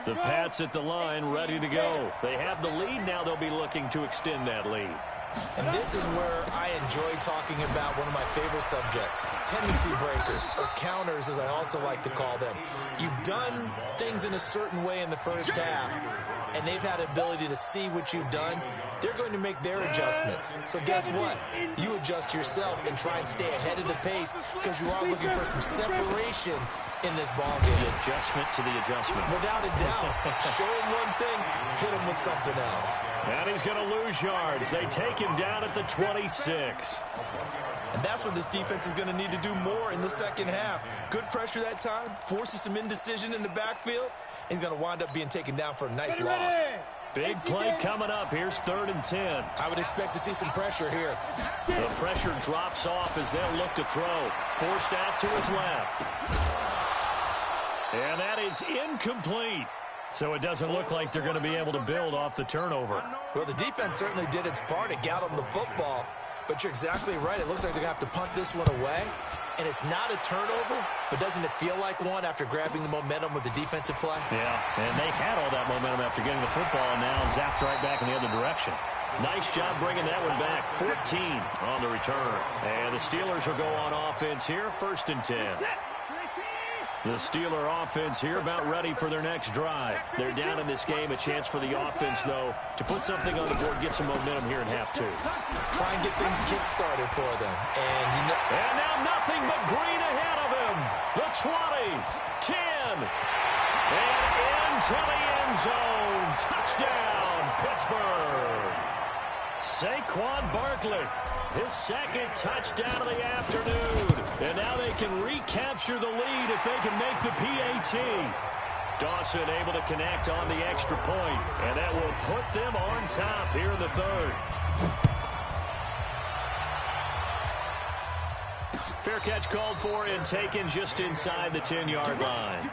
The Pats at the line, ready to go. They have the lead. Now they'll be looking to extend that lead. And this is where I enjoy talking about one of my favorite subjects, tendency breakers, or counters as I also like to call them. You've done things in a certain way in the first half, and they've had the ability to see what you've done. They're going to make their adjustments. So guess what? You adjust yourself and try and stay ahead of the pace because you are looking for some separation in this ball game. The adjustment to the adjustment. Without a doubt. Show him one thing, hit him with something else. And he's going to lose yards. They take him down at the 26. And that's what this defense is going to need to do more in the second half. Good pressure that time, forces some indecision in the backfield. He's going to wind up being taken down for a nice loss. Big play coming up. Here's 3rd and 10. I would expect to see some pressure here. The pressure drops off as they'll look to throw. Forced out to his left. And that is incomplete. So it doesn't look like they're going to be able to build off the turnover. Well, the defense certainly did its part. It got them the football. But you're exactly right. It looks like they're going to have to punt this one away. And it's not a turnover, but doesn't it feel like one after grabbing the momentum with the defensive play? Yeah, and they had all that momentum after getting the football, and now zapped right back in the other direction. Nice job bringing that one back. 14 on the return. And the Steelers will go on offense here, 1st and 10. The Steeler offense here about ready for their next drive. They're down in this game. A chance for the offense, though, to put something on the board, get some momentum here in half 2. Try and get things kick-started for them. And now nothing but green ahead of him. The 20, 10, and into the end zone. Touchdown, Pittsburgh. Saquon Barkley, his 2nd touchdown of the afternoon. And now they can recapture the lead if they can make the PAT. Dawson able to connect on the extra point, and that will put them on top here in the 3rd. Fair catch called for and taken just inside the 10-yard line.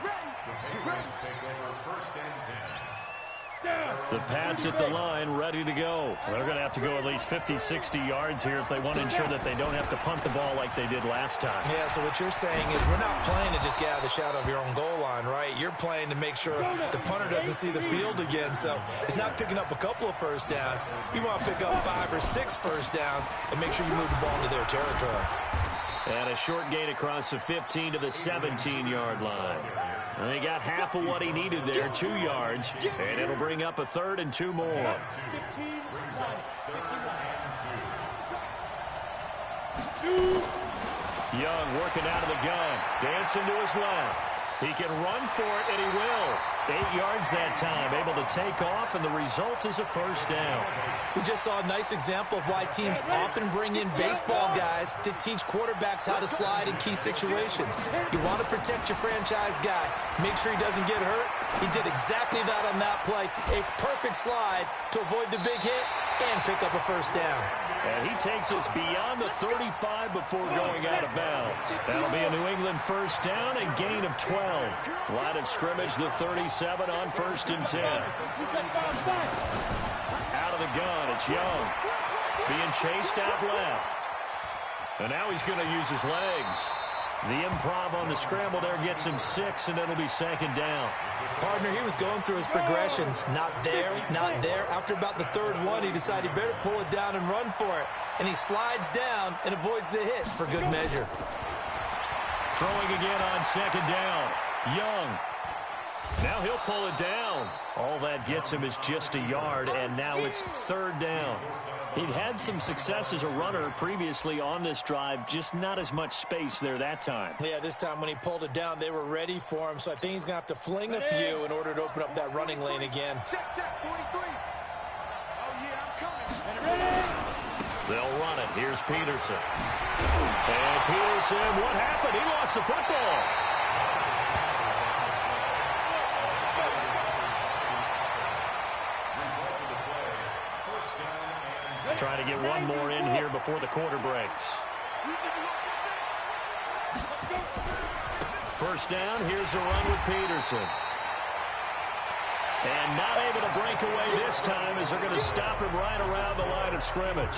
The Pats at the line, ready to go. They're going to have to go at least 50, 60 yards here if they want to ensure that they don't have to punt the ball like they did last time. Yeah, so what you're saying is we're not playing to just get out of the shadow of your own goal line, right? You're playing to make sure the punter doesn't see the field again. So it's not picking up a couple of first downs. You want to pick up 5 or 6 first downs and make sure you move the ball into their territory. And a short gain across the 15 to the 17-yard line. And they got half of what he needed there, 2 yards, and it'll bring up a 3rd and 2 more. Young working out of the gun, dancing to his left. He can run for it, and he will. 8 yards that time, able to take off, and the result is a first down. We just saw a nice example of why teams often bring in baseball guys to teach quarterbacks how to slide in key situations. You want to protect your franchise guy. Make sure he doesn't get hurt. He did exactly that on that play. A perfect slide to avoid the big hit and pick up a first down. And he takes us beyond the 35 before going out of bounds. That'll be a New England first down and gain of 12. Line of scrimmage, the 37 on 1st and 10. Out of the gun, it's Young. Being chased out left. And now he's going to use his legs. The improv on the scramble there gets him 6, and it'll be 2nd down. Partner, he was going through his progressions. Not there, not there. After about the 3rd one, he decided he better pull it down and run for it. And he slides down and avoids the hit for good measure. Throwing again on 2nd down. Young. Now he'll pull it down. All that gets him is just a yard, and now it's 3rd down. He'd had some success as a runner previously on this drive, just not as much space there that time. Yeah, this time when he pulled it down, they were ready for him, so I think he's going to have to fling a few in order to open up that running lane again. Check, 43. Oh, yeah, I'm coming. They'll run it. Here's Peterson. And Peterson, what happened? He lost the football. Trying to get one more in here before the quarter breaks. First down, here's a run with Peterson. And not able to break away this time as they're going to stop him right around the line of scrimmage.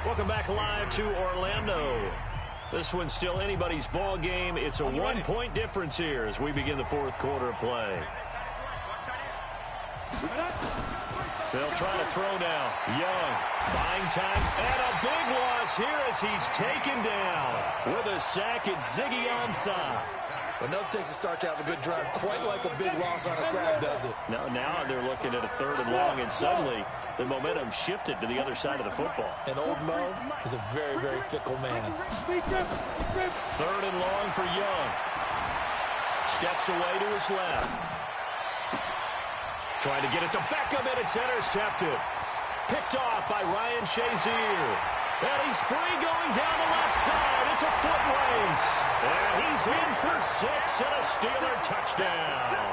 Welcome back live to Orlando. This one's still anybody's ball game. It's a 1-point difference here as we begin the 4th quarter of play. They'll try to throw now. Young buying time, and a big loss here as he's taken down. With a sack, it's Ziggy Ansah. Well, no takes a start to have a good drive, quite like a big loss on a sack, does it? Now they're looking at a 3rd and long, and suddenly the momentum shifted to the other side of the football. And old Mo is a very, very fickle man. 3rd and long for Young. Steps away to his left. Trying to get it to Beckham, and it's intercepted. Picked off by Ryan Shazier. And he's free going down the left side. It's a foot race. And he's in for 6 and a Steeler touchdown.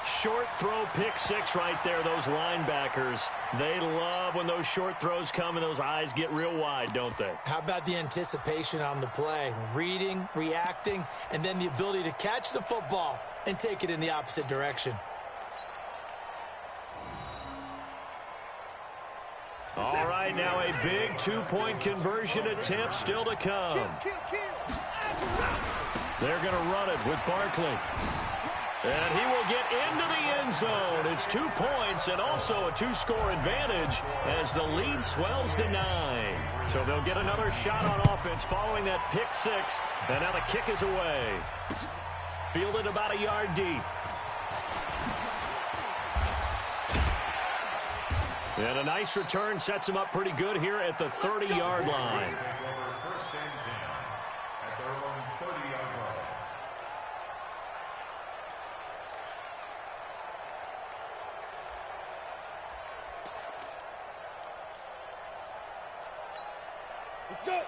Short throw, pick 6 right there. Those linebackers, they love when those short throws come and those eyes get real wide, don't they? How about the anticipation on the play? Reading, reacting, and then the ability to catch the football and take it in the opposite direction. All right, now a big 2-point conversion attempt still to come. They're going to run it with Barkley. And he will get into the end zone. It's 2 points and also a 2-score advantage as the lead swells to 9. So they'll get another shot on offense following that pick 6. And now the kick is away. Fielded about a yard deep. And a nice return sets him up pretty good here at the 30-yard line.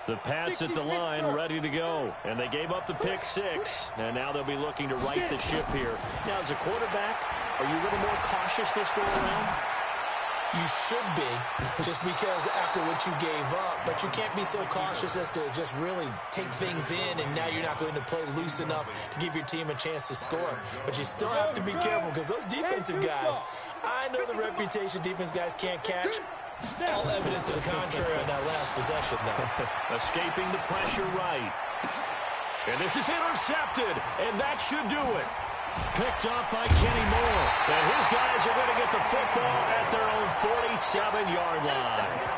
The Pats at the line, ready to go. And they gave up the pick 6, and now they'll be looking to right the ship here. Now, as a quarterback, are you a little more cautious this go around? You should be, just because after what you gave up. But you can't be so cautious as to just really take things in, and now you're not going to play loose enough to give your team a chance to score. But you still have to be careful because those defensive guys, I know the reputation defense guys can't catch. All evidence to the contrary on that last possession, though. Escaping the pressure right. And this is intercepted, and that should do it. Picked up by Kenny Moore. And his guys are going to get the football at their own 47-yard line.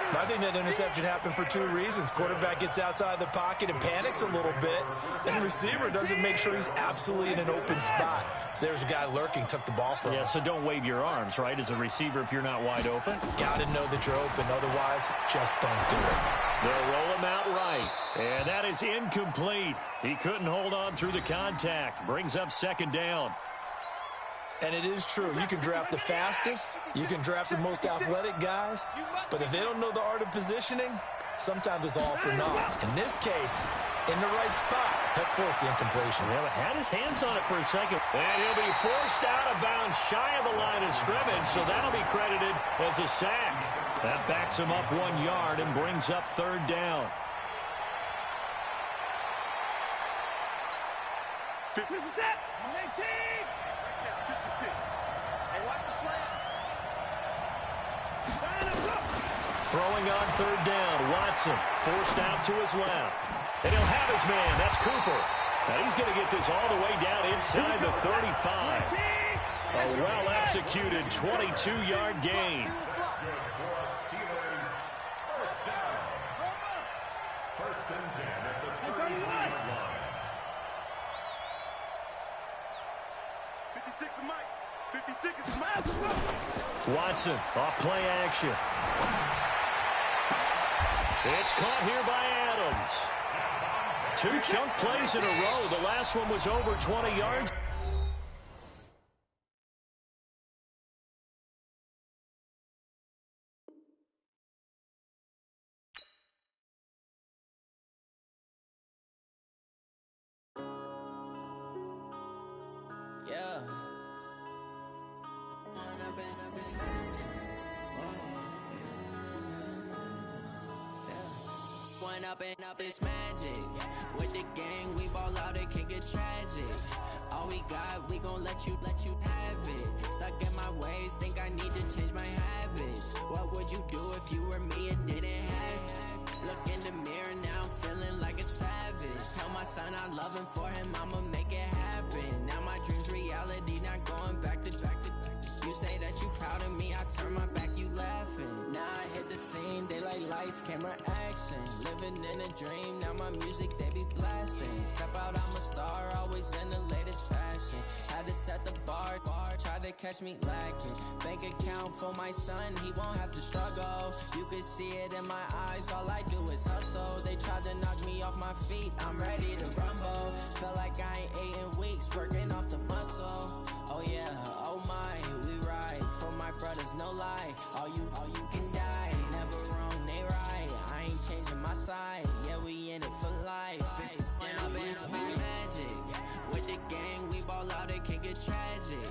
I think that interception happened for 2 reasons. Quarterback gets outside the pocket and panics a little bit. And receiver doesn't make sure he's absolutely in an open spot. So there's a guy lurking, took the ball from him. Yeah, so don't wave your arms, right, as a receiver if you're not wide open. Got to know that you're open. Otherwise, just don't do it. They'll roll him out right. And that is incomplete. He couldn't hold on through the contact. Brings up 2nd down. And it is true. You can draft the fastest. You can draft the most athletic guys. But if they don't know the art of positioning, sometimes it's all for naught. In this case, in the right spot, help force the incompletion. Yeah, but had his hands on it for a second. And he'll be forced out of bounds shy of the line of scrimmage, so that'll be credited as a sack. That backs him up 1 yard and brings up 3rd down. This is that. 18. 56. Hey, watch the slant. Throwing on 3rd down. Watson forced out to his left. And he'll have his man. That's Cooper. Now he's going to get this all the way down inside the 35. A well-executed 22-yard gain. First and 10 at the 35-yard line. 56 is Mike. 56 is Mike. Watson off play action. It's caught here by Adams. 2 chunk plays in a row. The last one was over 20 yards. Yeah. One up and up is magic. With the gang, we ball out, it can get tragic. All we got, we gon' let you have it. Stuck in my ways, think I need to change my habits. What would you do if you were me and didn't have it? Look in the mirror, now I'm feeling like a savage. Tell my son I love him, for him I'ma make it happen. Now my dreams reality, not going you proud of me, I turn my back, you laughing. Now I hit the scene, daylight lights, camera action. Living in a dream, now my music, they be blasting. Step out, I'm a star, always in the latest fashion. Had to set the bar, try to catch me lacking. Bank account for my son, he won't have to struggle. You can see it in my eyes, all I do is hustle. They tried to knock me off my feet, I'm ready to rumble. Felt like I ain't ate in weeks, working off the muscle. Oh yeah, oh my, we ride for my brothers, no lie. All you can die, never wrong, they right. I ain't changing my side, yeah, we in it for life. When I've been magic, with the gang, we ball out, it can get tragic.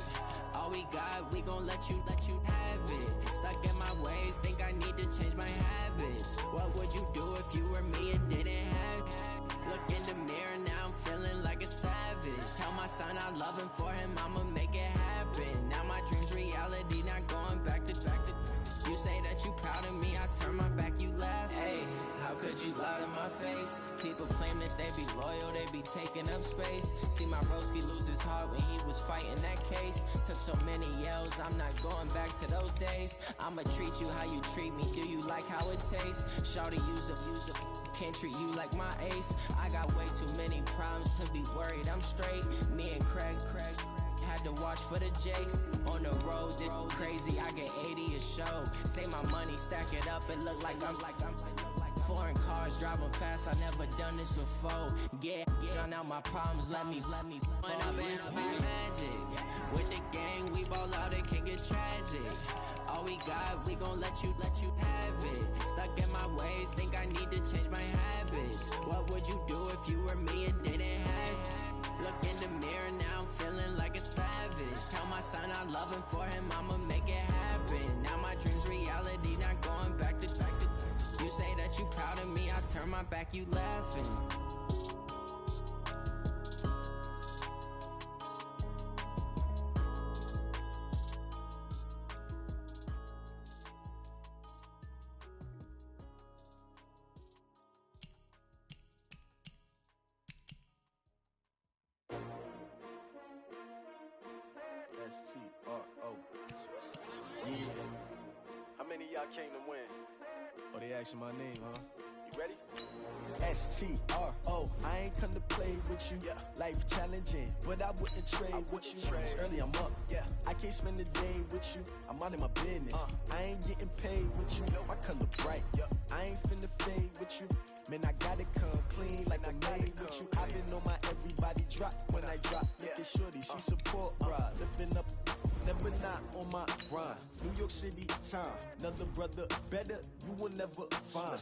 All we got, we gon' let you have it. Stuck in my ways, think I need to change my habits. What would you do if you were me and didn't have it? Look in the mirror, now I'm feeling like a savage. Tell my son I love him, for him I'ma make it happen. Now my dream's reality, not going back to. You say that you proud of me, I turn my back, you laugh. Hey, how could you lie to my face? People claim that they be loyal, they be taking up space. See my broski lose his heart when he was fighting that case. Took so many yells, I'm not going back to those days. I'ma treat you how you treat me, do you like how it tastes? Shawty, use up, can't treat you like my ace. I got way too many problems to be worried, I'm straight. Me and Craig had to watch for the Jakes. On the road, this crazy, I get 80 a show. Say my money, stack it up, it look like I'm foreign cars, driving fast, I never done this before. Get drown out my problems, let me When I've been magic, with the gang, we ball out, it can get tragic. All we got, we gon' let you have it. Stuck in my ways, think I need to change my habits. What would you do if you were me and didn't have it? Look in the mirror, now I'm feeling like a savage. Tell my son I love him, for him I'ma make it happen. Now my dream's reality, not going back to. You say that you proud of me, I turn my back, you laughing. S-T-R-O. Yeah. How many of y'all came to win? Oh, they asking my name, huh? You ready? S-T-R-O. I ain't come to play with you. Yeah. Life challenging, but I wouldn't trade with you. It's early, I'm up. Yeah. I can't spend the day with you. I'm out of my business. I ain't getting paid with you. My color bright. I ain't finna fade with you. Man, I gotta come clean like I made with you. I been on my everybody drop when I drop. Look at shorty, she support ride. Lifting up, never not on my grind. New York City time, another brother better, you will never find.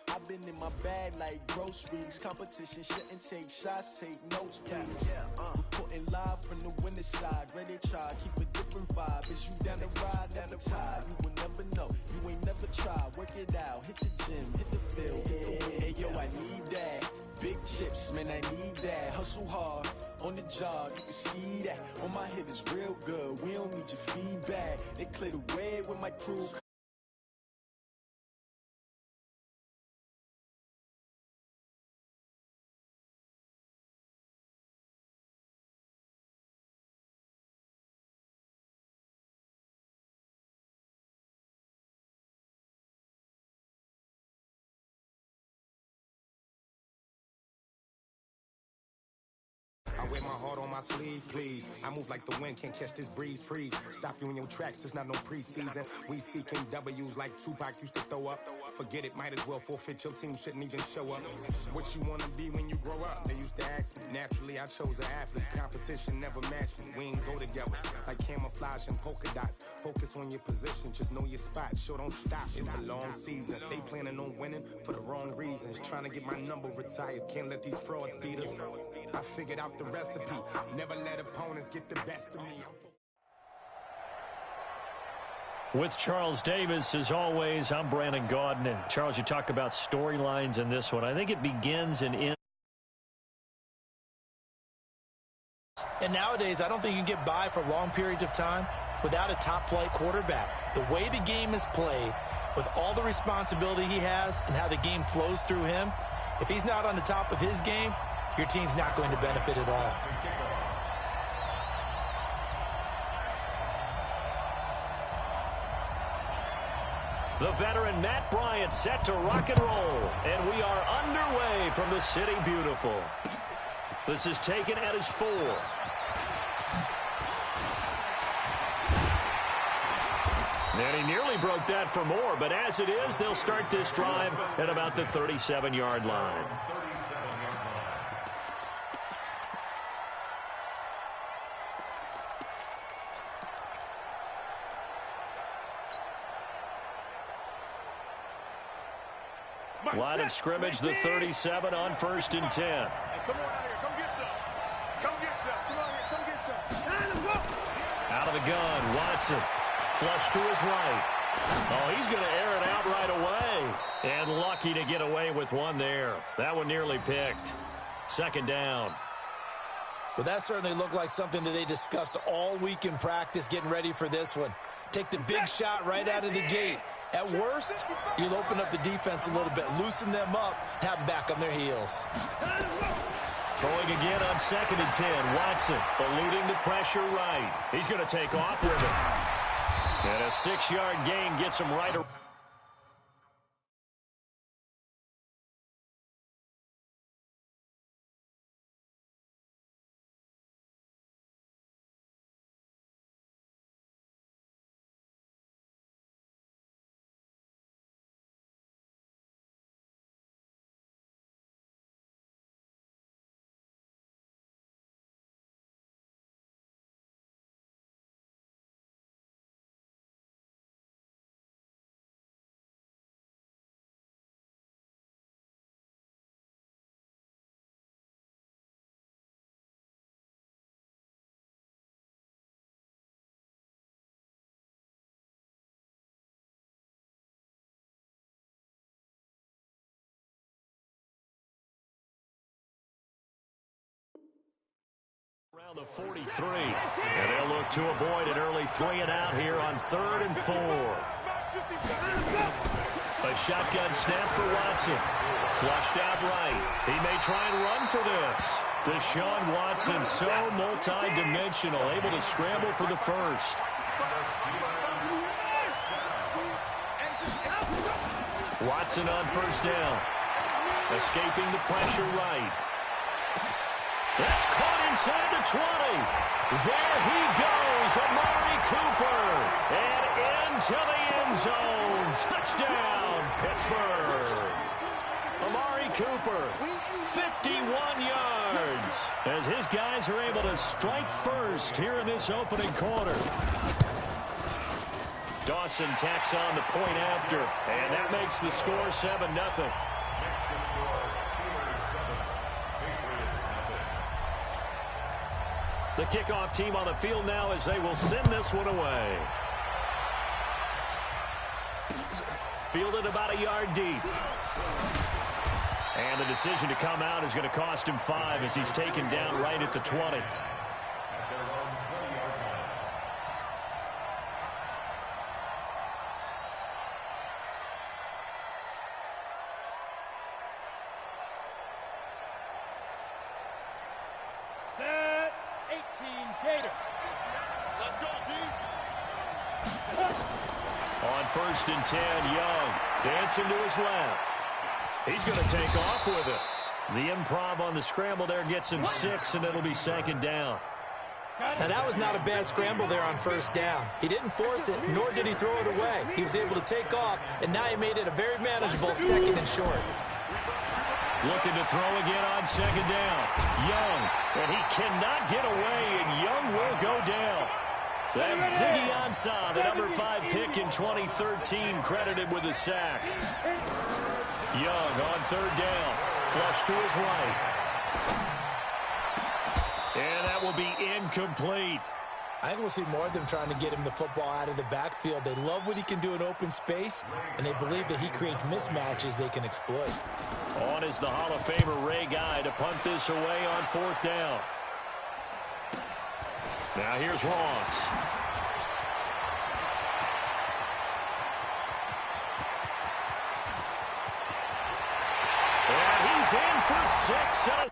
I've been in my bag like groceries. Competition shouldn't take shots, take notes, please. Reporting live from the winter side. Ready to try, keep a different vibe. Is you down the ride, never tired. You will never know, you ain't never tried. Work it out, hit the gym, hit the field. Hey yo, I need that. Big chips, man, I need that. Hustle hard, on the job, you can see that. On my head is real good, we don't need your feedback. They clear the way with my crew. I wear my heart on my sleeve, please. I move like the wind, can't catch this breeze, freeze. Stop you in your tracks, there's not no preseason. We seeking W's like Tupac used to throw up. Forget it, might as well forfeit, your team shouldn't even show up. What you wanna be when you grow up? They used to ask me. Naturally, I chose an athlete. Competition never matched me. We ain't go together like camouflage and polka dots. Focus on your position, just know your spot. Sure, don't stop, it's a long season. They planning on winning for the wrong reasons. Trying to get my number retired, can't let these frauds beat us. I figured out the recipe. Never let opponents get the best of me. With Charles Davis, as always, I'm Brandon Gaudin. And Charles, you talk about storylines in this one. I think it begins and ends. And nowadays, I don't think you can get by for long periods of time without a top-flight quarterback. The way the game is played, with all the responsibility he has and how the game flows through him, if he's not on the top of his game, your team's not going to benefit at all. The veteran Matt Bryant set to rock and roll. And we are underway from the City Beautiful. This is taken at his 4. And he nearly broke that for more, but as it is, they'll start this drive at about the 37-yard line. Line of scrimmage, the 37 on 1st and 10. Hey, come on out here. Come get some. Come get some. Come on here. Come get some. Out of the gun, Watson. Flush to his right. Oh, he's going to air it out right away. And lucky to get away with one there. That one nearly picked. 2nd down. Well, that certainly looked like something that they discussed all week in practice getting ready for this one. Take the big shot right out of the gate. At worst, you'll open up the defense a little bit, loosen them up, have them back on their heels. Throwing again on 2nd and 10. Watson eluding the pressure right. He's going to take off with it. And a 6-yard gain gets him right around. Around the 43, and they'll look to avoid an early 3-and-out here on 3rd and 4. A shotgun snap for Watson. Flushed out right. He may try and run for this. Deshaun Watson, so multi-dimensional, able to scramble for the first. Watson on 1st down. Escaping the pressure right. That's caught inside the 20. There he goes, Amari Cooper. And into the end zone. Touchdown, Pittsburgh. Amari Cooper, 51 yards. As his guys are able to strike first here in this opening quarter. Dawson tacks on the point after. And that makes the score 7-0. The kickoff team on the field now as they will send this one away. Fielded about a yard deep. And the decision to come out is going to cost him 5 as he's taken down right at the 20. Set 18 Gator. Let's go, D. On 1st and 10, Young dancing to his left. He's going to take off with it. The improv on the scramble there gets him 6, and it'll be 2nd down. Now, that was not a bad scramble there on 1st down. He didn't force it, nor did he throw it away. He was able to take off, and now he made it a very manageable 2nd and short. Looking to throw again on 2nd down. Young, and he cannot get away, and Young will go down. That's Ziggy Ansah, the number 5 pick in 2013, credited with a sack. Young on 3rd down. Flush to his right. And that will be incomplete. I think we'll see more of them trying to get him the football out of the backfield. They love what he can do in open space, and they believe that he creates mismatches they can exploit. On is the Hall of Famer Ray Guy to punt this away on 4th down. Now here's Ross. And he's in for 6.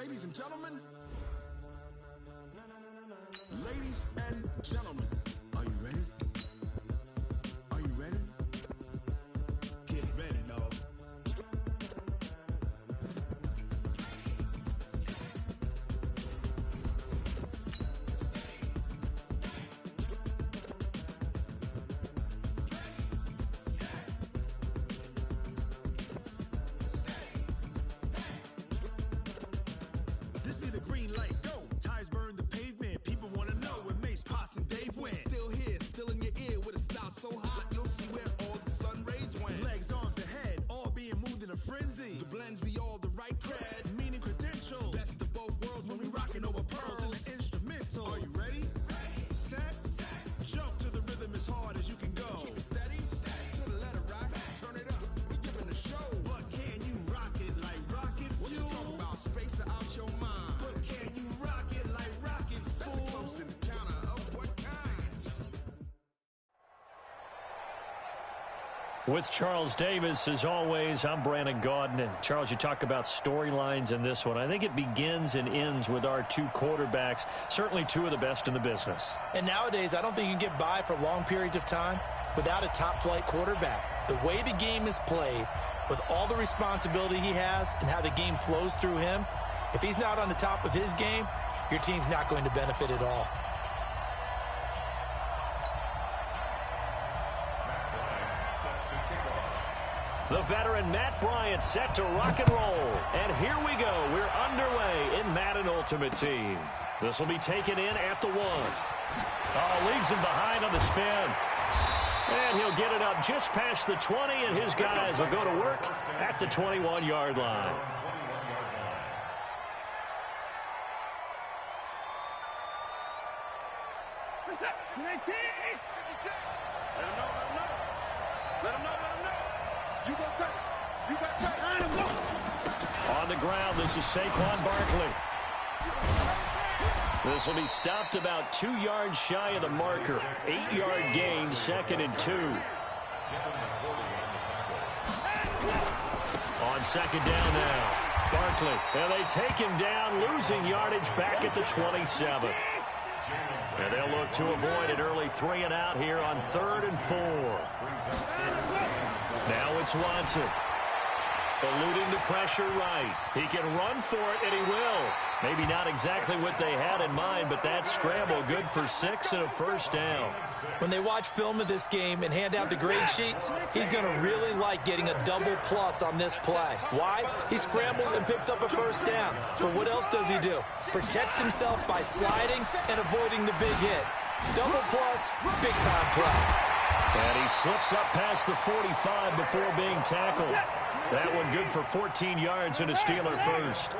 Ladies and gentlemen. Ladies and gentlemen. Are you ready? Are you ready? Get ready, dog. This be the green light, go. Tires burn the pavement. People want to know when Mace, Potts, and Dave went. Still here, still in your ear with a style so hot, you'll see where all the sun rays went. Legs, arms, the head, all being moved in a frenzy. The blends be all the right cred, meaning credentials. Best of both worlds when we rockin' over pearls in the instrumental. Are you ready? Set. Jump to the rhythm as hard as you can go. Keep it steady. To the letter rock. Turn it up. We giving a show. But can you rock it like rocket fuel? What you talking about? Space out your mind. But can you rock it like rockets, fool? That's a close encounter of what kind? With Charles Davis, as always, I'm Brandon Gaudin. Charles, you talk about storylines in this one. I think it begins and ends with our two quarterbacks, certainly two of the best in the business. And nowadays, I don't think you can get by for long periods of time without a top-flight quarterback. The way the game is played, with all the responsibility he has and how the game flows through him, if he's not on the top of his game, your team's not going to benefit at all. The veteran Matt Bryant set to rock and roll. And here we go. We're underway in Madden Ultimate Team. This will be taken in at the 1. Oh, leaves him behind on the spin. And he'll get it up just past the 20, and his guys will go to work at the 21-yard line. What's up? 19! 56! Let him know, let him know. Let him know, let him know. You go take it. You got take it. Line him up. On the ground, this is Saquon Barkley. This will be stopped about 2 yards shy of the marker. 8-yard gain, 2nd and 2. On 2nd down now. Barkley, and they take him down, losing yardage back at the 27. And they'll look to avoid an early 3 and out here on 3rd and 4. Now it's Watson. Eluding the pressure right. He can run for it, and he will. Maybe not exactly what they had in mind, but that scramble good for 6 and a first down. When they watch film of this game and hand out the grade sheets, he's going to really like getting a double plus on this play. Why? He scrambles and picks up a first down. But what else does he do? Protects himself by sliding and avoiding the big hit. Double plus, big-time play. And he slips up past the 45 before being tackled. That one good for 14 yards and a Steeler first.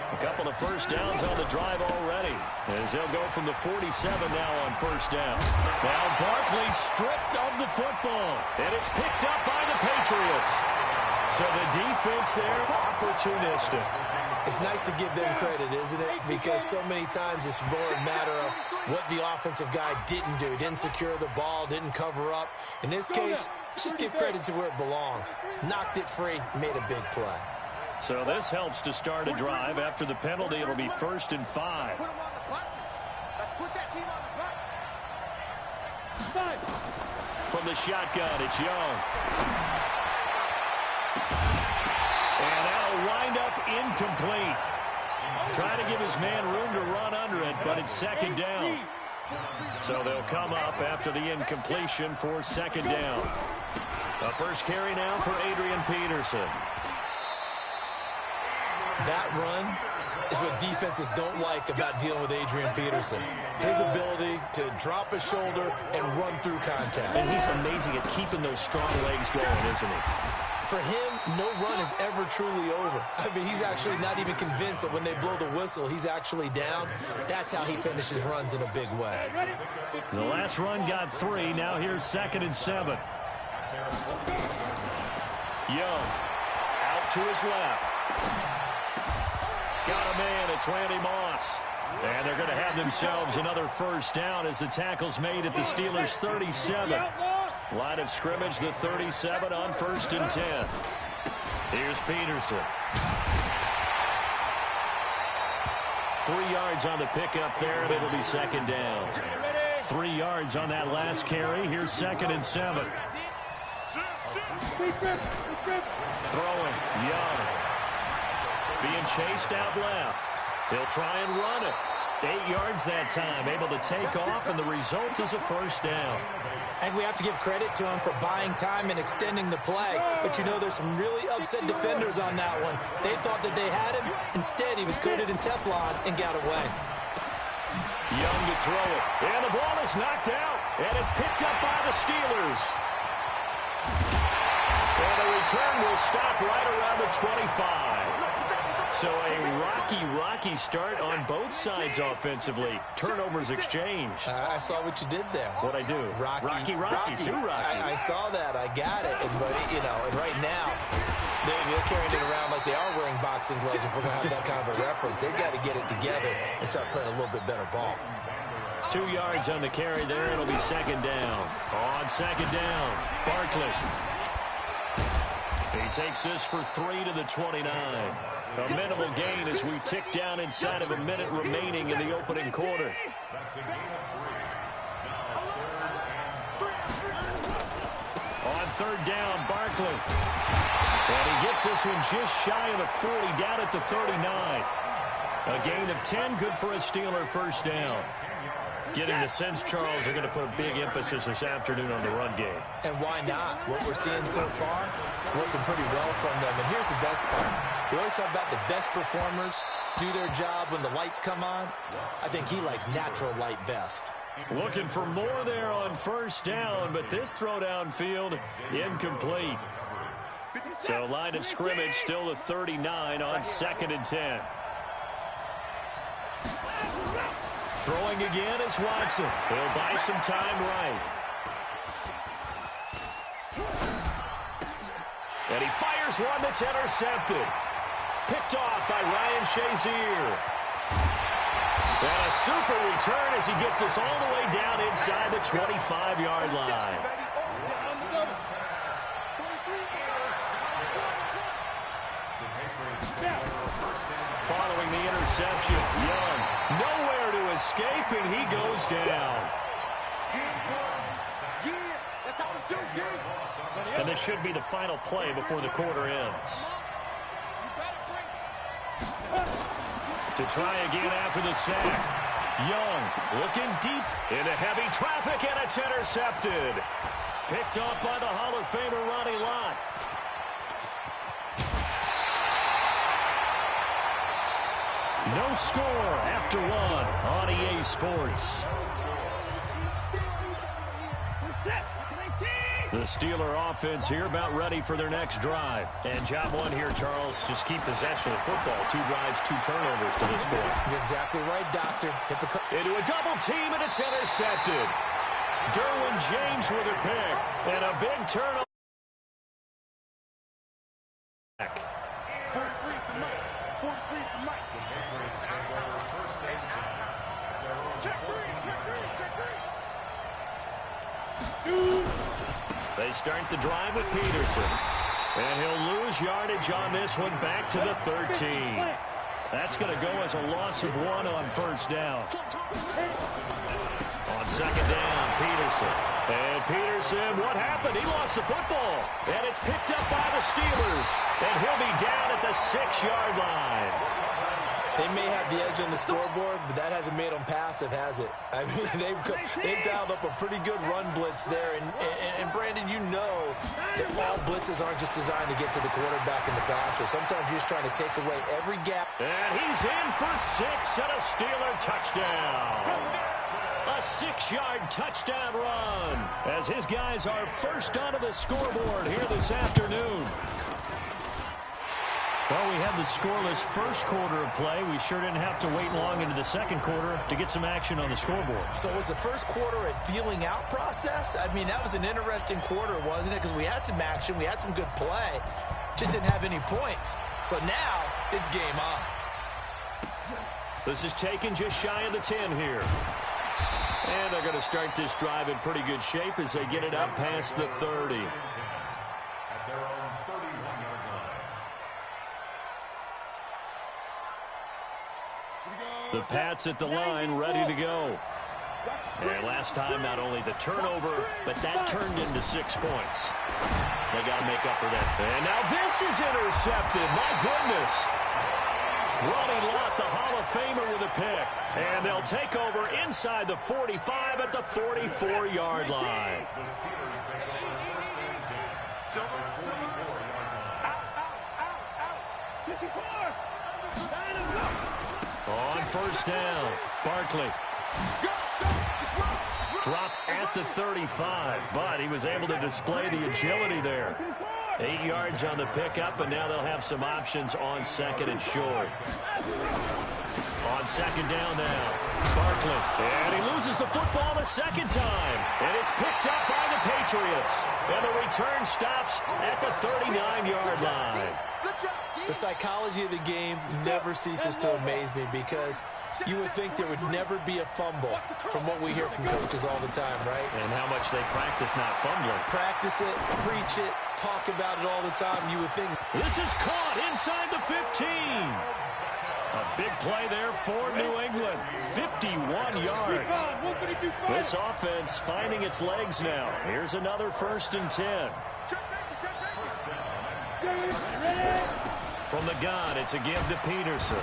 A couple of first downs on the drive already, as they'll go from the 47 now on first down. Now Barkley stripped of the football, and it's picked up by the Patriots. So the defense there, opportunistic. It's nice to give them credit, isn't it? Because so many times it's more a matter of what the offensive guy didn't do. Didn't secure the ball, didn't cover up. In this case, let's just give credit to where it belongs. Knocked it free, made a big play. So this helps to start a drive. After the penalty, it'll be 1st and 5. Put him on the buses. Let's put that team on the bus. From the shotgun, it's Young. And that'll wind up incomplete. Trying to give his man room to run under it, but it's 2nd down. So they'll come up after the incompletion for 2nd down. A first carry now for Adrian Peterson. That run is what defenses don't like about dealing with Adrian Peterson. His ability to drop his shoulder and run through contact. And he's amazing at keeping those strong legs going, isn't he? For him, no run is ever truly over. I mean, he's actually not even convinced that when they blow the whistle, he's actually down. That's how he finishes runs in a big way. The last run got 3. Now here's 2nd and 7. Young out to his left. Got a man. It's Randy Moss. And they're going to have themselves another first down as the tackle's made at the Steelers' 37. Line of scrimmage, the 37 on 1st and 10. Here's Peterson. 3 yards on the pickup there, and it'll be second down. 3 yards on that last carry. Here's 2nd and 7. Throwing, Young. Being chased out left. He'll try and run it. 8 yards that time, able to take off, and the result is a first down. And we have to give credit to him for buying time and extending the play. But, you know, there's some really upset defenders on that one. They thought that they had him. Instead, he was coated in Teflon and got away. Young to throw it. And the ball is knocked out. And it's picked up by the Steelers. And the return will stop right around the 25. So a rocky start on both sides offensively. Turnovers exchanged. I saw what you did there. What'd I do? Rocky. Too rocky. I saw that. I got it. But, you know, and right now, they're carrying it around like they are wearing boxing gloves. If we're going to have that kind of a reference, they've got to get it together and start playing a little bit better ball. 2 yards on the carry there. It'll be second down. On second down, Barkley. He takes this for 3 to the 29. A minimal gain as we tick down inside of a minute remaining in the opening quarter. On third down, Barkley. And he gets this one just shy of the 40, down at the 39. A gain of 10, good for a Steeler first down. Getting the sense, Charles, they're going to put a big emphasis this afternoon on the run game. And why not? What we're seeing so far, working pretty well from them. And here's the best part. We always talk about the best performers do their job when the lights come on. I think he likes natural light best. Looking for more there on first down, but this throw downfield incomplete. So line of scrimmage still the 39 on 2nd and 10. Throwing again is Watson. He'll buy some time right. And he fires one that's intercepted. Picked off by Ryan Shazier. And a super return as he gets us all the way down inside the 25-yard line. Following the interception, Young nowhere to escape, and he goes down. And this should be the final play before the quarter ends. To try again after the sack. Young looking deep into heavy traffic, and it's intercepted. Picked off by the Hall of Famer Ronnie Lott. No score after one on EA Sports. The Steeler offense here about ready for their next drive. And job one here, Charles, just keep possession of the football. 2 drives, 2 turnovers to this point. You're exactly right, Doctor. Into a double team, and it's intercepted. Derwin James with a pick. And a big turnover. 43's the mic. 43's the mic. It's out of time. It's out of time. Check three. They start the drive with Peterson. And he'll lose yardage on this one back to the 13. That's going to go as a loss of 1 on first down. On second down, Peterson. And Peterson, what happened? He lost the football. And it's picked up by the Steelers. And he'll be down at the 6-yard line. They may have the edge on the scoreboard, but that hasn't made them passive, has it? I mean, they've dialed up a pretty good run blitz there. And Brandon, you know that all blitzes aren't just designed to get to the quarterback in the passer. Sometimes you're just trying to take away every gap. And he's in for 6 and a Steeler touchdown. A 6-yard touchdown run as his guys are first onto the scoreboard here this afternoon. Well, we had the scoreless first quarter of play. We sure didn't have to wait long into the second quarter to get some action on the scoreboard. So was the first quarter a feeling out process? I mean, that was an interesting quarter, wasn't it? Because we had some action, we had some good play, just didn't have any points. So now it's game on. This is taken just shy of the 10 here. And they're going to start this drive in pretty good shape as they get it up past the 30. At their own 31-yard line. Here we go. The Pats at the line, ready to go. And last time, not only the turnover, but that turned into 6 points. They got to make up for that. And now this is intercepted. My goodness. Ronnie Lott, the Hall of Famer, with a pick. And they'll take over inside the 45 at the 44-yard line. On first down, Barkley. Dropped at the 35, but he was able to display the agility there. 8 yards on the pickup, and now they'll have some options on second and short. On second down now, Barkley. And he loses the football the second time. And it's picked up by the Patriots. And the return stops at the 39-yard line. The psychology of the game never ceases to amaze me because you would think there would never be a fumble from what we hear from coaches all the time, right? And how much they practice not fumbling. Practice it, preach it, talk about it all the time. You would think. This is caught inside the 15. A big play there for New England. 51 yards. This offense finding its legs now. Here's another 1st and 10. From the gun, it's a give to Peterson.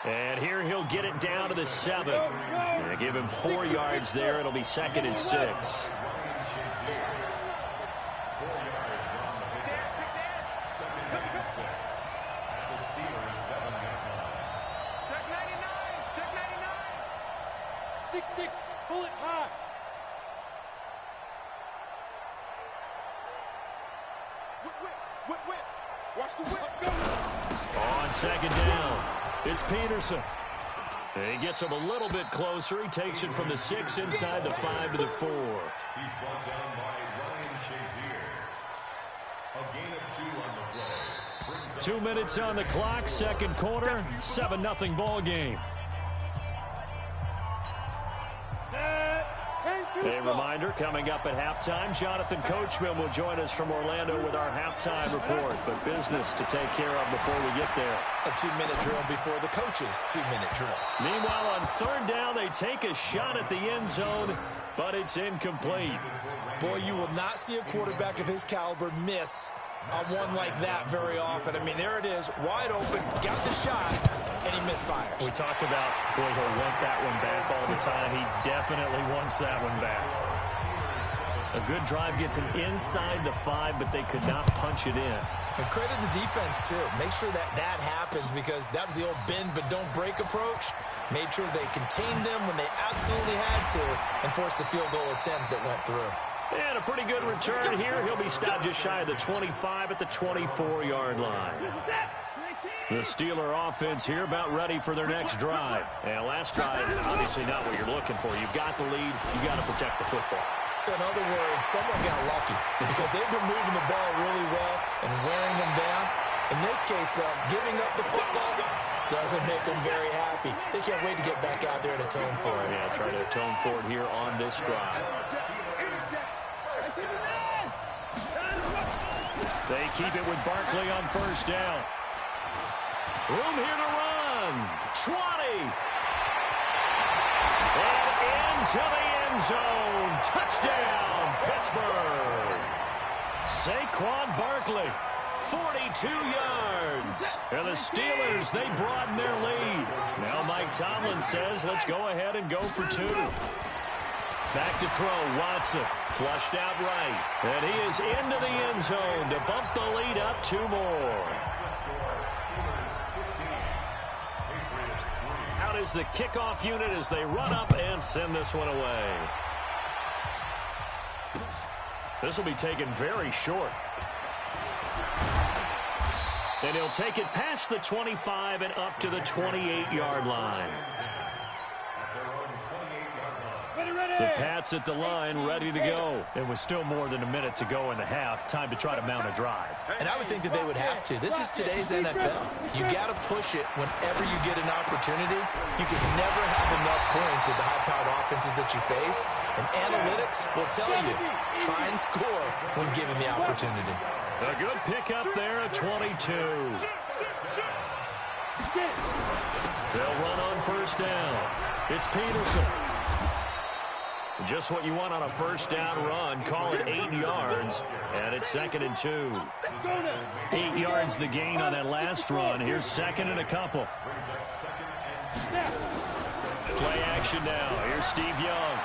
And here he'll get it down to the 7. They give him 4 yards there. It'll be 2nd and 6. Pull it high. Whip. Watch the whip. Go. On second down, it's Peterson. He gets him a little bit closer. He takes it from the 6 inside the 5 to the 4. He's brought down by Ryan Shazier. A gain of 2 on the play. 2 minutes on the clock, second quarter, 7-0 ball game. A reminder, coming up at halftime, Jonathan Coachman will join us from Orlando with our halftime report. But business to take care of before we get there. A 2-minute drill before the coach's 2-minute drill. Meanwhile, on third down, they take a shot at the end zone, but it's incomplete. Boy, you will not see a quarterback of his caliber miss on one like that very often. I mean, there it is, wide open, got the shot, and he misfires. We talk about, boy, he'll want that one back all the time. He definitely wants that one back. A good drive gets him inside the 5, but they could not punch it in. And credit the defense, too. Make sure that happens because that was the old bend but don't break approach. Made sure they contained them when they absolutely had to and forced the field goal attempt that went through. And a pretty good return here. He'll be stopped just shy of the 25 at the 24-yard line. The Steeler offense here about ready for their next drive. And last drive, obviously not what you're looking for. You've got the lead. You got to protect the football. So in other words, someone got lucky because they've been moving the ball really well and wearing them down. In this case, though, giving up the football doesn't make them very happy. They can't wait to get back out there and atone for it. Yeah, try to atone for it here on this drive. They keep it with Barkley on first down. Room here to run. 20. And into the end zone. Touchdown, Pittsburgh. Saquon Barkley, 42 yards. And the Steelers, they broaden their lead. Now Mike Tomlin says, let's go ahead and go for 2. Back to throw, Watson, flushed out right. And he is into the end zone to bump the lead up 2 more. Out is the kickoff unit as they run up and send this one away. This will be taken very short. And he'll take it past the 25 and up to the 28-yard line. The Pats at the line, ready to go. It was still more than a minute to go in the half. Time to try to mount a drive. And I would think that they would have to. This is today's NFL. You got to push it whenever you get an opportunity. You can never have enough points with the high-powered offenses that you face. And analytics will tell you, try and score when given the opportunity. A good pickup there at 22. They'll run on first down. It's Peterson. Just what you want on a first down run. Call it 8 yards, and it's 2nd and 2. 8 yards the gain on that last run. Here's 2nd and a couple. Play action now. Here's Steve Young.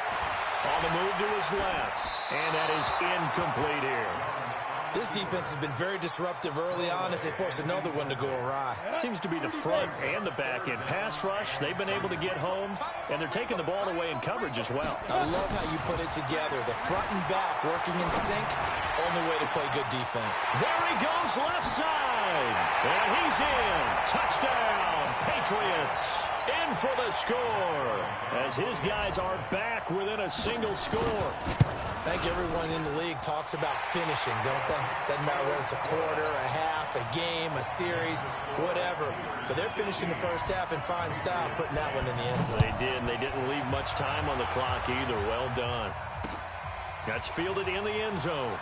On the move to his left, and that is incomplete here. This defense has been very disruptive early on as they force another one to go awry. Seems to be the front and the back end. Pass rush, they've been able to get home, and they're taking the ball away in coverage as well. I love how you put it together. The front and back working in sync, only way to play good defense. There he goes left side, and he's in. Touchdown, Patriots. In for the score, as his guys are back within a single score. I think everyone in the league talks about finishing, don't they? Doesn't matter whether it's a quarter, a half, a game, a series, whatever. But they're finishing the first half in fine style, putting that one in the end zone. They did, and they didn't leave much time on the clock either. Well done. That's fielded in the end zone.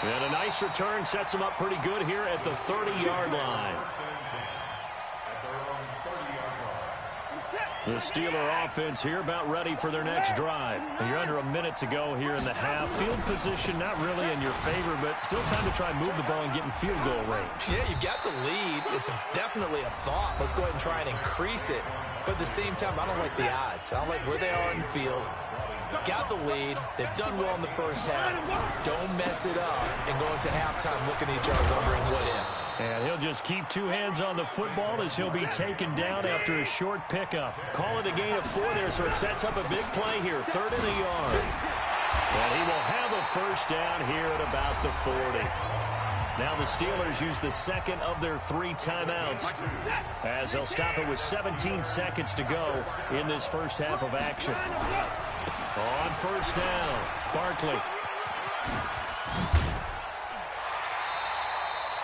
And a nice return sets him up pretty good here at the 30-yard line. The Steeler offense here about ready for their next drive. And you're under a minute to go here in the half. Field position not really in your favor, but still time to try and move the ball and get in field goal range. Yeah, you've got the lead. It's definitely a thought. Let's go ahead and try and increase it. But at the same time, I don't like the odds. I don't like where they are in the field. Got the lead. They've done well in the first half. Don't mess it up and go into halftime looking at each other wondering what if. And he'll just keep 2 hands on the football as he'll be taken down after a short pickup. Call it a gain of 4 there, so it sets up a big play here. 3rd and a yard. And he will have a first down here at about the 40. Now the Steelers use the second of their 3 timeouts as they'll stop it with 17 seconds to go in this first half of action. On first down, Barkley.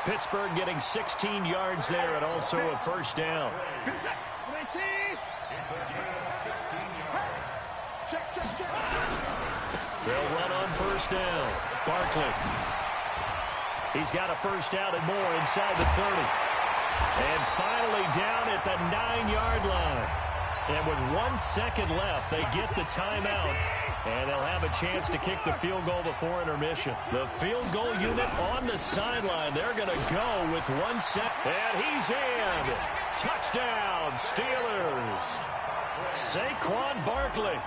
Pittsburgh getting 16 yards there and also a first down. They'll run on first down. Barkley. He's got a first down and more inside the 30. And finally down at the 9-yard line. And with 1 second left, they get the timeout. And they'll have a chance to kick the field goal before intermission. The field goal unit on the sideline. They're going to go with 1 second. And he's in. Touchdown, Steelers. Saquon Barkley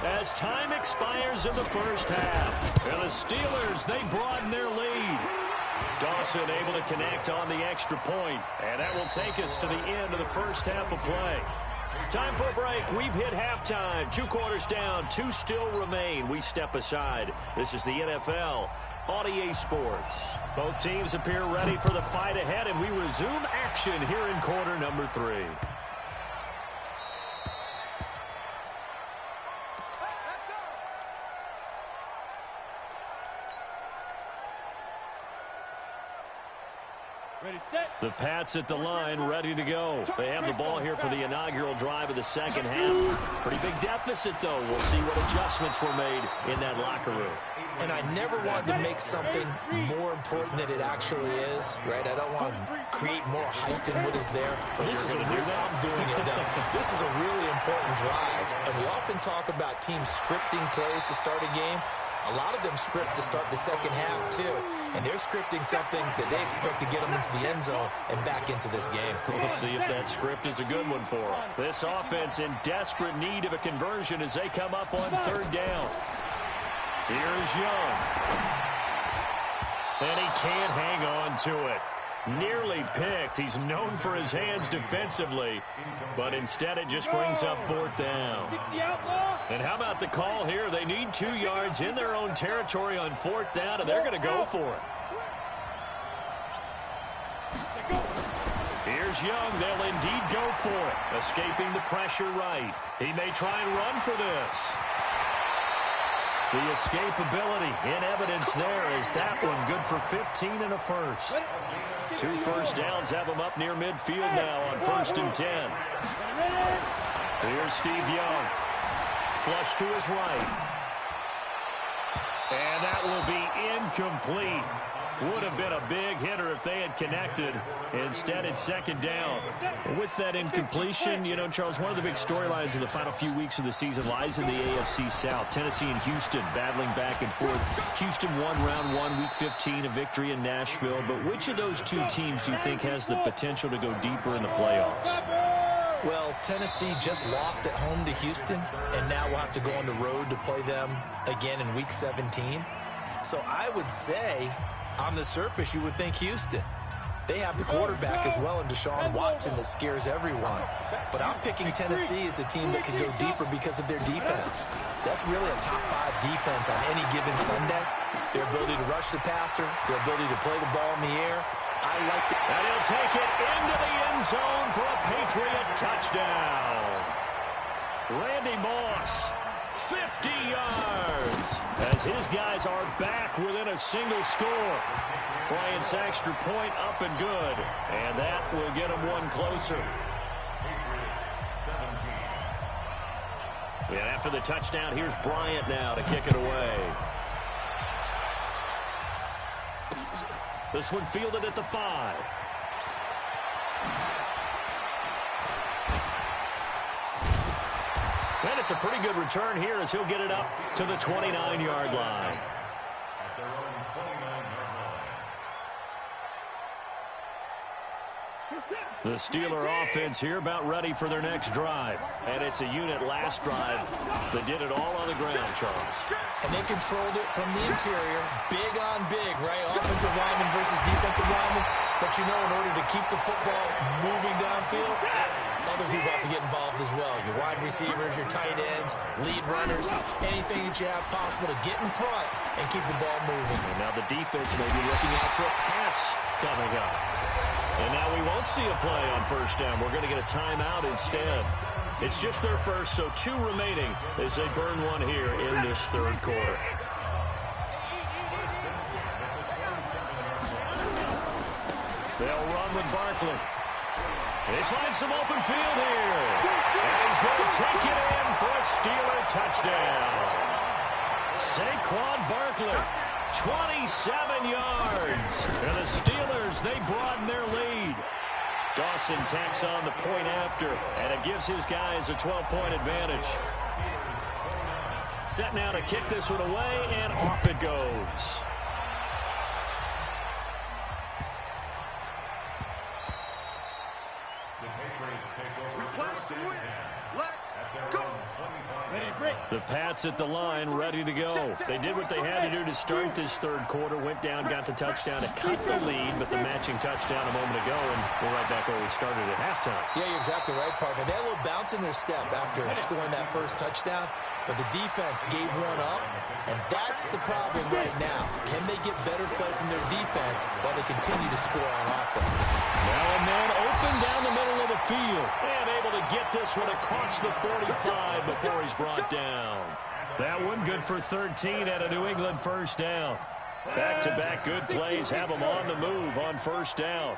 as time expires in the first half. And the Steelers, they broaden their lead. Dawson able to connect on the extra point. And that will take us to the end of the first half of play. Time for a break. We've hit halftime. 2 quarters down. 2 still remain. We step aside. This is the NFL on EA Sports. Both teams appear ready for the fight ahead, and we resume action here in quarter number 3. The Pats at the line, ready to go. They have the ball here for the inaugural drive of the second half. Pretty big deficit, though. We'll see what adjustments were made in that locker room. And I never wanted to make something more important than it actually is, right? I don't want to create more hype than what is there. But this is a real, I'm doing it, though. This is a really important drive. And we often talk about teams scripting plays to start a game. A lot of them script to start the second half, too. And they're scripting something that they expect to get them into the end zone and back into this game. We'll see if that script is a good one for them. This offense in desperate need of a conversion as they come up on 3rd down. Here's Young. And he can't hang on to it. Nearly picked. He's known for his hands defensively, but instead it just brings up 4th down. And how about the call here? They need 2 yards in their own territory on 4th down, and they're going to go for it. Here's Young. They'll indeed go for it. Escaping the pressure right. He may try and run for this. The escapability in evidence there is that one good for 15 and a first. 2 first downs have him up near midfield now on 1st and 10. Here's Steve Young. Flush to his right. And that will be incomplete. Would have been a big hitter if they had connected. Instead, it's second down. With that incompletion, you know, Charles, one of the big storylines of the final few weeks of the season lies in the AFC South. Tennessee and Houston battling back and forth. Houston won round 1, week 15, a victory in Nashville. But which of those two teams do you think has the potential to go deeper in the playoffs? Well, Tennessee just lost at home to Houston, and now we'll have to go on the road to play them again in week 17. So I would say, on the surface, you would think Houston. They have the quarterback as well in Deshaun Watson that scares everyone. But I'm picking Tennessee as the team that could go deeper because of their defense. That's really a top 5 defense on any given Sunday. Their ability to rush the passer, their ability to play the ball in the air. I like it. And he'll take it into the end zone for a Patriot touchdown. Randy Moss, 50 yards, as his guys are back within a single score. Bryant's extra point up and good, and that will get him one closer. And after the touchdown, here's Bryant now to kick it away. This one fielded at the 5. And it's a pretty good return here as he'll get it up to the 29-yard line. At their own 29-yard line. The Steeler offense here about ready for their next drive. And it's a unit last drive that did it all on the ground, Charles. And they controlled it from the interior. Big on big, right? Offensive lineman versus defensive lineman. But you know, in order to keep the football moving downfield, other people have to get involved as well. Your wide receivers, your tight ends, lead runners, anything that you have possible to get in front and keep the ball moving. And now the defense may be looking out for a pass coming up. And now we won't see a play on first down. We're going to get a timeout instead. It's just their first, so 2 remaining as they burn one here in this third quarter. They'll run with Barkley. They find some open field here. And he's going to take it in for a Steeler touchdown. Saquon Barkley, 27 yards. And the Steelers, they broaden their lead. Dawson tacks on the point after, and it gives his guys a 12-point advantage. Set now to kick this one away, and off it goes. The Patriots take over first and 10 at their own 25. The Pats at the line, ready to go. They did what they had to do to start this third quarter, went down, got the touchdown to cut the lead, but the matching touchdown a moment ago, and we're right back where we started at halftime. Yeah, you're exactly right, partner. They had a little bounce in their step after scoring that first touchdown, but the defense gave one up, and that's the problem right now. Can they get better play from their defense while they continue to score on offense? Now a man open down the middle of the field, and able to get this one across the 45 before he's brought down. That one good for 13 at a New England first down. Back-to-back good plays have them on the move on first down.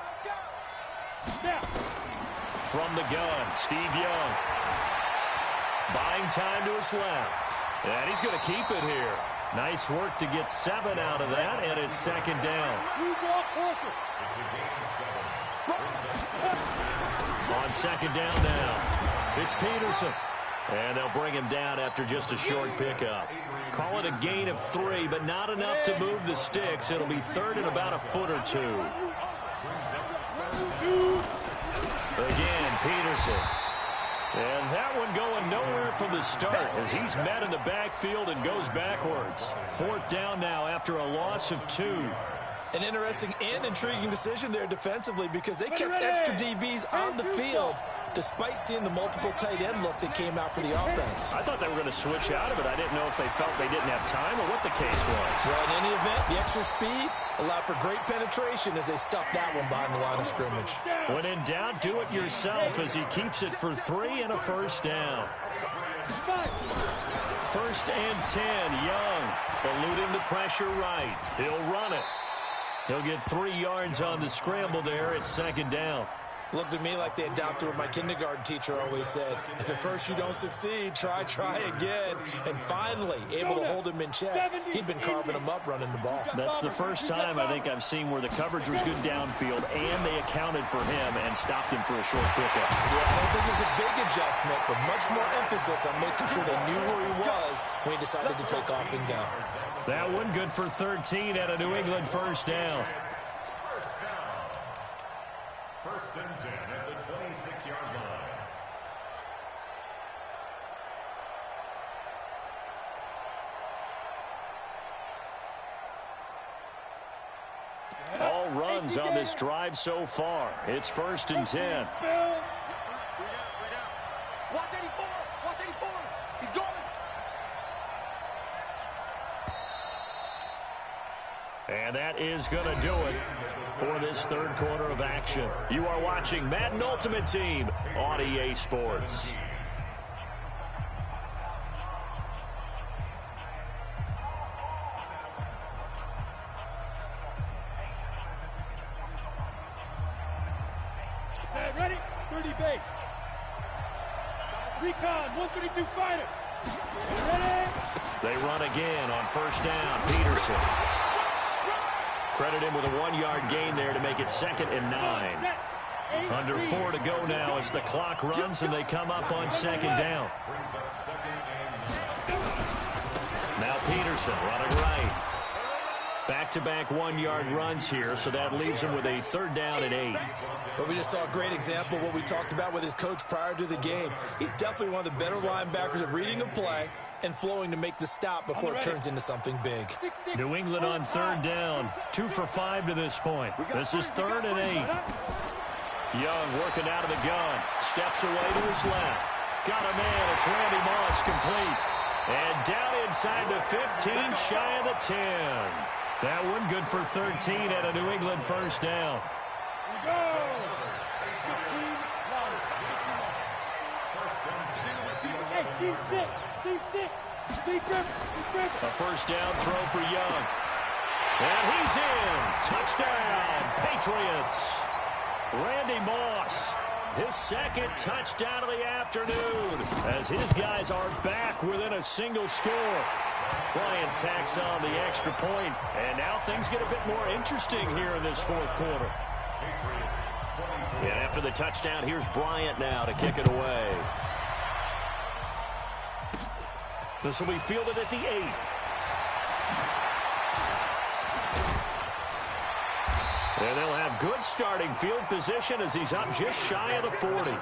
From the gun, Steve Young. Buying time to his left. And he's going to keep it here. Nice work to get 7 out of that, and it's second down. It's a gain of 7. On second down now, it's Peterson. And they'll bring him down after just a short pickup. Call it a gain of 3, but not enough to move the sticks. It'll be third and about a foot or 2. Again, Peterson. And that one going nowhere from the start as he's met in the backfield and goes backwards. Fourth down now after a loss of 2. An interesting and intriguing decision there defensively because they kept extra DBs on the field despite seeing the multiple tight end look that came out for the offense. I thought they were going to switch out of it. I didn't know if they felt they didn't have time or what the case was. Well, in any event, the extra speed allowed for great penetration as they stuffed that one behind the line of scrimmage. When in doubt, do it yourself as he keeps it for 3 and a first down. First and 10, Young eluding the pressure right. He'll run it. He'll get 3 yards on the scramble there at second down. Looked at me like they adopted what my kindergarten teacher always said. If at first you don't succeed, try again. And finally, able to hold him in check. He'd been carving him up running the ball. That's the first time I think I've seen where the coverage was good downfield and they accounted for him and stopped him for a short pickup. Yeah, I don't think it was a big adjustment, but much more emphasis on making sure they knew where he was when he decided to take off and go. That one good for 13 at a New England first down. First and 10 at the 26-yard line. All runs on this drive so far. It's first and 10. Watch 84. Watch 84. He's going. And that is going to do it for this third quarter of action. You are watching Madden Ultimate Team on EA Sports. Ready? 30 base. Recon, 132 fighter. Ready? They run again on first down. Peterson. Credit him with a 1-yard gain there to make it 2nd and 9. Under 4 to go now as the clock runs and they come up on 2nd down. Now Peterson running right. Back-to-back 1-yard runs here, so that leaves him with a 3rd down and 8. But we just saw a great example of what we talked about with his coach prior to the game. He's definitely one of the better linebackers at reading a play and flowing to make the stop before it turns into something big. New England on 3rd down. 2 for 5 to this point. This is 3rd and 8. Young working out of the gun. Steps away to his left. Got a man. It's Randy Moss complete. And down inside the 15, shy of the 10. That one good for 13 at a New England first down. A first down throw for Young. And he's in. Touchdown, Patriots. Randy Moss, his 2nd touchdown of the afternoon as his guys are back within a single score. Bryant tacks on the extra point, and now things get a bit more interesting here in this 4th quarter. And after the touchdown, here's Bryant now to kick it away. This will be fielded at the 8. And they'll have good starting field position as he's up just shy of the 40.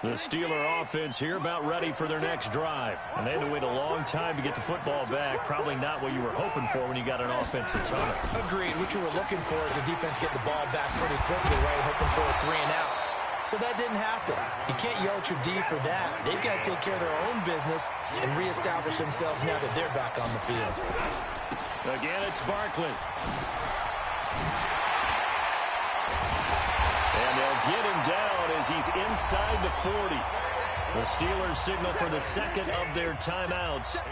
The Steeler offense here about ready for their next drive. And they had to wait a long time to get the football back. Probably not what you were hoping for when you got an offense that's on it. Agreed. What you were looking for is the defense get the ball back pretty quickly, right? Hoping for a 3 and out. So that didn't happen. You can't yell at your D for that. They've got to take care of their own business and reestablish themselves now that they're back on the field. Again, it's Barkley. And they'll get him down as he's inside the 40. The Steelers signal for the 2nd of their timeouts.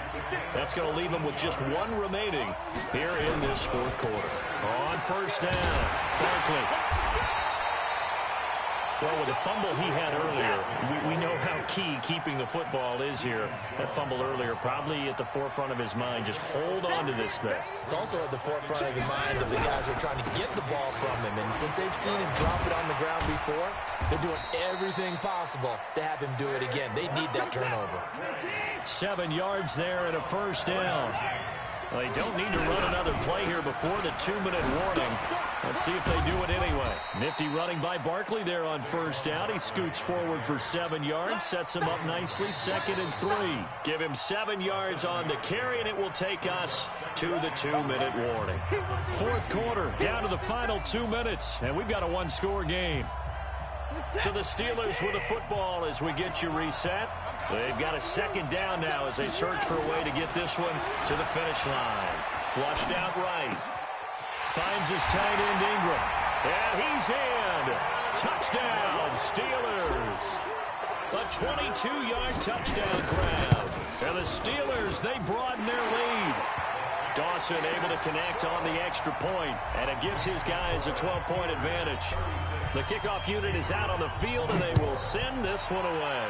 That's going to leave them with just 1 remaining here in this 4th quarter. On first down, Barkley. Well, with the fumble he had earlier, we know how key keeping the football is here. That fumble earlier probably at the forefront of his mind. Just hold on to this thing. It's also at the forefront of the mind of the guys who are trying to get the ball from him. And since they've seen him drop it on the ground before, they're doing everything possible to have him do it again. They need that turnover. 7 yards there and a first down. Well, they don't need to run another play here before the 2-minute warning. Let's see if they do it anyway. Nifty running by Barkley there on first down. He scoots forward for 7 yards, sets him up nicely, 2nd and 3. Give him 7 yards on the carry, and it will take us to the 2-minute warning. 4th quarter, down to the final 2 minutes, and we've got a 1-score game. So the Steelers with the football as we get you reset. They've got a 2nd down now as they search for a way to get this one to the finish line. Flushed out right. Finds his tight end Ingram. And he's in. Touchdown, Steelers. A 22-yard touchdown grab. And the Steelers, they broaden their lead. Dawson able to connect on the extra point, and it gives his guys a 12-point advantage. The kickoff unit is out on the field, and they will send this one away.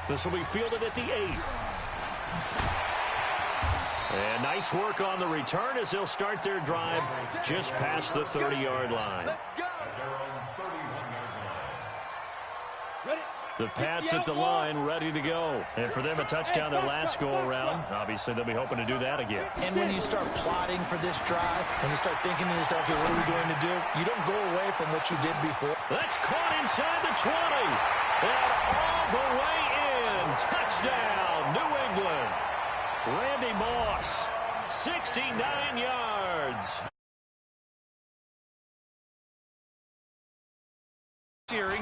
This will be fielded at the 8. And nice work on the return as they'll start their drive just past the 30-yard line. The Pats at the line, ready to go. And for them, a touchdown their last go-around. Obviously, they'll be hoping to do that again. And when you start plotting for this drive, when you start thinking to yourself, okay, what are we going to do? You don't go away from what you did before. That's caught inside the 20. And all the way in. Touchdown, New England. Randy Moss, 69 yards.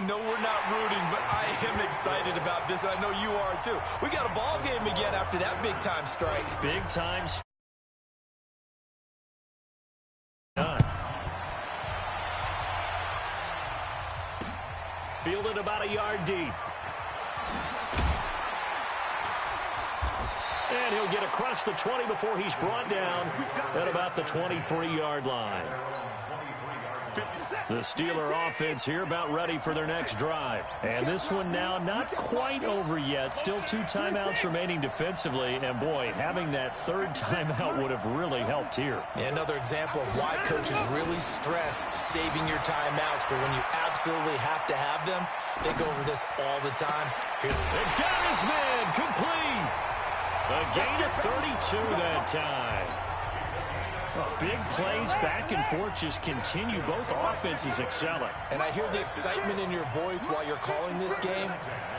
No, we're not rooting, but I am excited about this, and I know you are too. We got a ball game again after that big-time strike. Big-time strike. Fielded about a yard deep. And he'll get across the 20 before he's brought down at about the 23-yard line. The Steeler offense here about ready for their next drive. And this one now not quite over yet. Still 2 timeouts remaining defensively. And, boy, having that third timeout would have really helped here. Another example of why coaches really stress saving your timeouts for when you absolutely have to have them. They go over this all the time. Here. And got his man complete. A gain of 32 that time. Big plays back and forth just continue. Both offenses excelling. And I hear the excitement in your voice while you're calling this game.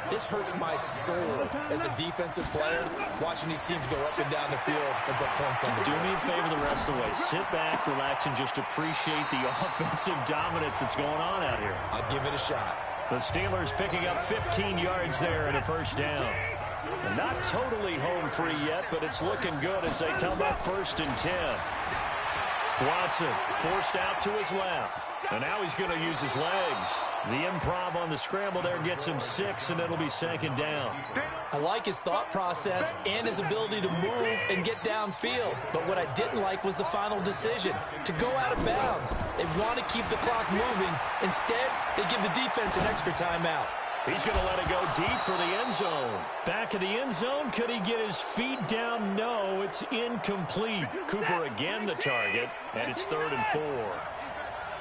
This hurts my soul as a defensive player, watching these teams go up and down the field and put points on the board. Do me a favor the rest of the way. Sit back, relax, and just appreciate the offensive dominance that's going on out here. I'll give it a shot. The Steelers picking up 15 yards there and a first down. Not totally home free yet, but it's looking good as they come up 1st and 10. Watson forced out to his left. And now he's going to use his legs. The improv on the scramble there gets him 6, and it'll be 2nd down. I like his thought process and his ability to move and get downfield. But what I didn't like was the final decision, to go out of bounds. They want to keep the clock moving. Instead, they give the defense an extra timeout. He's going to let it go deep for the end zone. Back of the end zone. Could he get his feet down? No, it's incomplete. Cooper again the target, and it's 3rd and 4.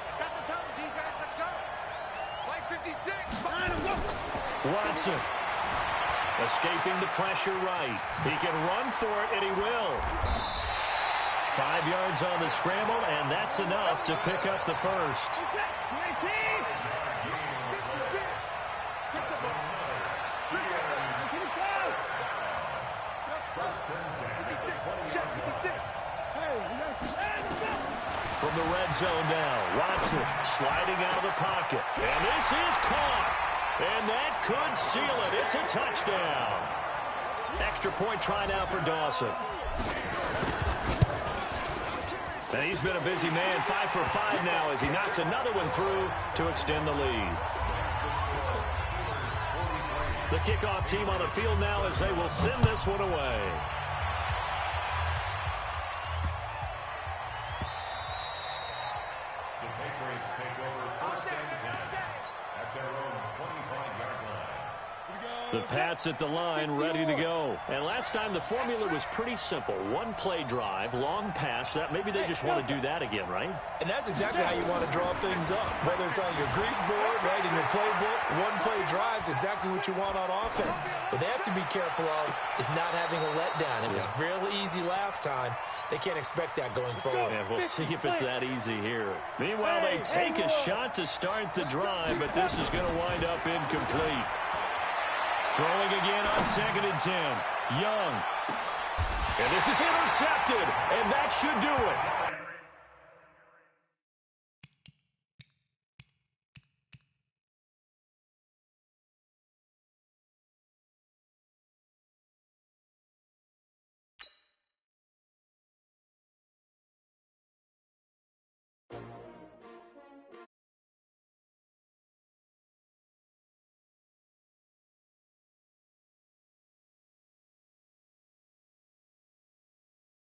Set the tone, defense. Let's go. Play 56. Behind him, go. Watson escaping the pressure right. He can run for it, and he will. 5 yards on the scramble, and that's enough to pick up the first. From the red zone now, Watson sliding out of the pocket. And this is caught. And that could seal it. It's a touchdown. Extra point try now for Dawson. And he's been a busy man, 5 for 5 now as he knocks another one through to extend the lead. The kickoff team on the field now as they will send this one away. The Pats at the line, ready to go. And last time the formula was pretty simple. 1-play drive, long pass. That maybe they just want to do that again, right? And that's exactly how you want to draw things up. Whether it's on your grease board, right, in your playbook, 1-play drive's exactly what you want on offense. What they have to be careful of is not having a letdown. It was real easy last time. They can't expect that going forward. Yeah, we'll see if it's that easy here. Meanwhile, they take a shot to start the drive, but this is going to wind up incomplete. Throwing again on 2nd and 10. Young. And this is intercepted, and that should do it.